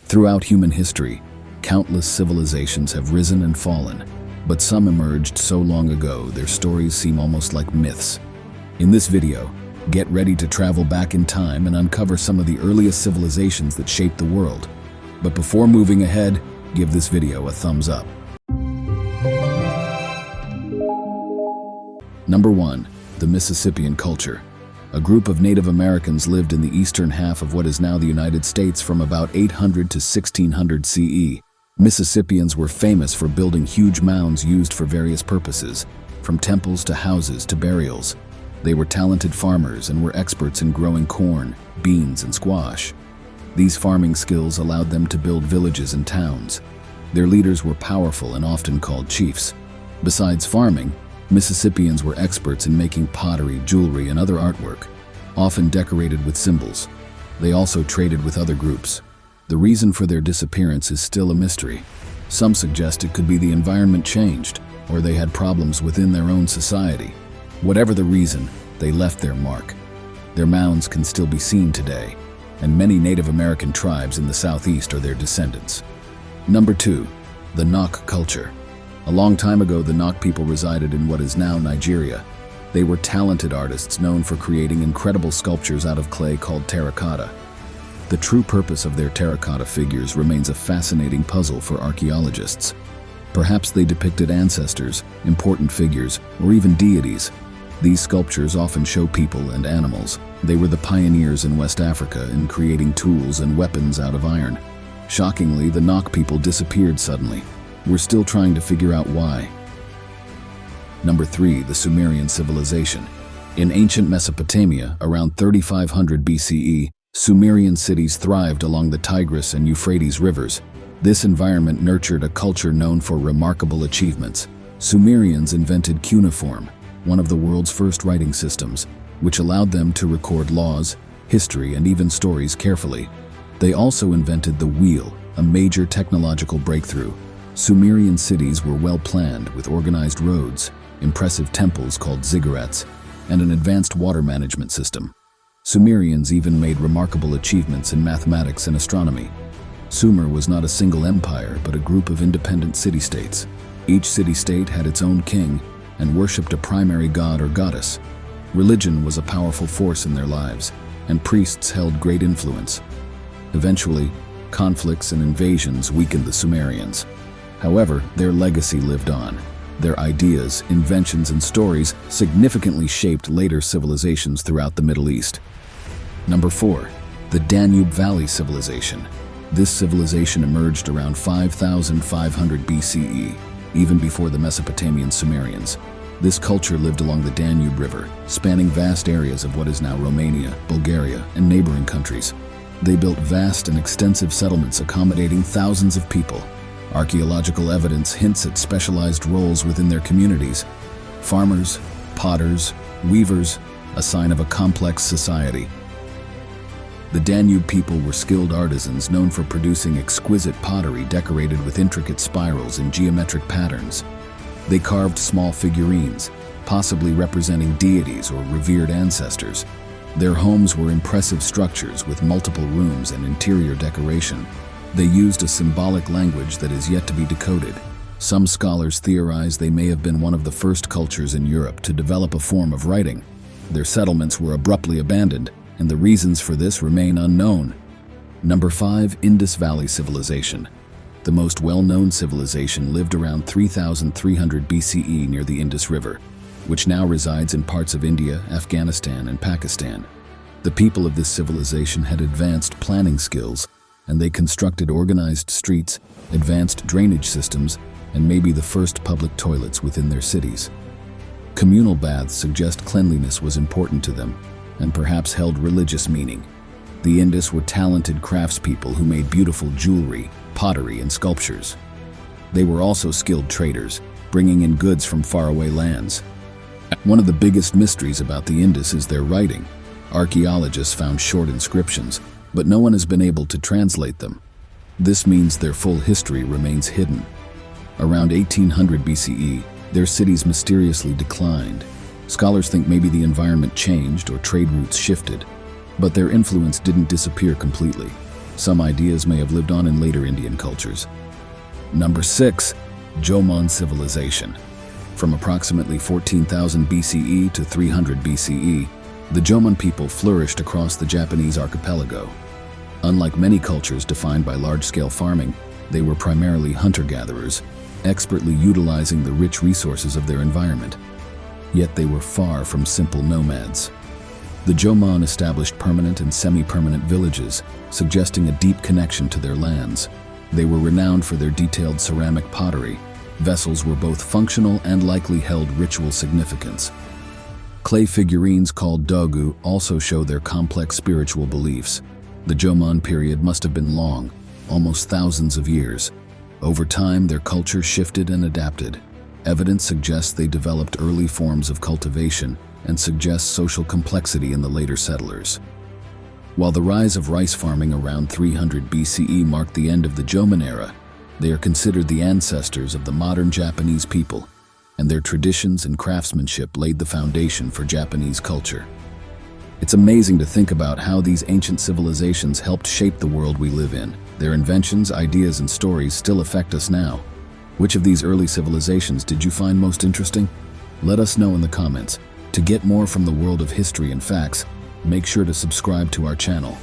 Throughout human history, countless civilizations have risen and fallen, but some emerged so long ago their stories seem almost like myths. In this video, get ready to travel back in time and uncover some of the earliest civilizations that shaped the world. But before moving ahead, give this video a thumbs up. Number 1. The Mississippian Culture. A group of Native Americans lived in the eastern half of what is now the United States from about 800 to 1600 CE. Mississippians were famous for building huge mounds used for various purposes, from temples to houses to burials. They were talented farmers and were experts in growing corn, beans, and squash. These farming skills allowed them to build villages and towns. Their leaders were powerful and often called chiefs. Besides farming, Mississippians were experts in making pottery, jewelry, and other artwork, often decorated with symbols. They also traded with other groups. The reason for their disappearance is still a mystery. Some suggest it could be the environment changed, or they had problems within their own society. Whatever the reason, they left their mark. Their mounds can still be seen today, and many Native American tribes in the southeast are their descendants. Number 2. The Nok Culture. A long time ago, the Nok people resided in what is now Nigeria. They were talented artists known for creating incredible sculptures out of clay called terracotta. The true purpose of their terracotta figures remains a fascinating puzzle for archaeologists. Perhaps they depicted ancestors, important figures, or even deities. These sculptures often show people and animals. They were the pioneers in West Africa in creating tools and weapons out of iron. Shockingly, the Nok people disappeared suddenly. We're still trying to figure out why. Number 3. The Sumerian civilization. In ancient Mesopotamia, around 3500 BCE, Sumerian cities thrived along the Tigris and Euphrates rivers. This environment nurtured a culture known for remarkable achievements. Sumerians invented cuneiform, one of the world's first writing systems, which allowed them to record laws, history, and even stories carefully. They also invented the wheel, a major technological breakthrough. Sumerian cities were well planned with organized roads, impressive temples called ziggurats, and an advanced water management system. Sumerians even made remarkable achievements in mathematics and astronomy. Sumer was not a single empire, but a group of independent city-states. Each city-state had its own king and worshipped a primary god or goddess. Religion was a powerful force in their lives, and priests held great influence. Eventually, conflicts and invasions weakened the Sumerians. However, their legacy lived on. Their ideas, inventions, and stories significantly shaped later civilizations throughout the Middle East. Number 4. The Danube Valley Civilization. This civilization emerged around 5500 BCE, even before the Mesopotamian Sumerians. This culture lived along the Danube River, spanning vast areas of what is now Romania, Bulgaria, and neighboring countries. They built vast and extensive settlements accommodating thousands of people. Archaeological evidence hints at specialized roles within their communities. Farmers, potters, weavers, a sign of a complex society. The Danube people were skilled artisans known for producing exquisite pottery decorated with intricate spirals and geometric patterns. They carved small figurines, possibly representing deities or revered ancestors. Their homes were impressive structures with multiple rooms and interior decoration. They used a symbolic language that is yet to be decoded. Some scholars theorize they may have been one of the first cultures in Europe to develop a form of writing. Their settlements were abruptly abandoned, and the reasons for this remain unknown. Number 5. Indus Valley Civilization. The most well-known civilization lived around 3300 BCE near the Indus River, which now resides in parts of India, Afghanistan, and Pakistan. The people of this civilization had advanced planning skills, and they constructed organized streets, advanced drainage systems, and maybe the first public toilets within their cities. Communal baths suggest cleanliness was important to them, and perhaps held religious meaning. The Indus were talented craftspeople who made beautiful jewelry, pottery, and sculptures. They were also skilled traders, bringing in goods from faraway lands. One of the biggest mysteries about the Indus is their writing. Archaeologists found short inscriptions, but no one has been able to translate them. This means their full history remains hidden. Around 1800 BCE, their cities mysteriously declined. Scholars think maybe the environment changed or trade routes shifted, but their influence didn't disappear completely. Some ideas may have lived on in later Indian cultures. Number 6. Jomon Civilization. From approximately 14,000 BCE to 300 BCE, the Jomon people flourished across the Japanese archipelago. Unlike many cultures defined by large-scale farming, they were primarily hunter-gatherers, expertly utilizing the rich resources of their environment. Yet they were far from simple nomads. The Jomon established permanent and semi-permanent villages, suggesting a deep connection to their lands. They were renowned for their detailed ceramic pottery. Vessels were both functional and likely held ritual significance. Clay figurines called dogu also show their complex spiritual beliefs. The Jomon period must have been long, almost thousands of years. Over time, their culture shifted and adapted. Evidence suggests they developed early forms of cultivation and suggests social complexity in the later settlers. While the rise of rice farming around 300 BCE marked the end of the Jomon era, they are considered the ancestors of the modern Japanese people, and their traditions and craftsmanship laid the foundation for Japanese culture. It's amazing to think about how these ancient civilizations helped shape the world we live in. Their inventions, ideas, and stories still affect us now. Which of these early civilizations did you find most interesting? Let us know in the comments. To get more from the world of history and facts, make sure to subscribe to our channel.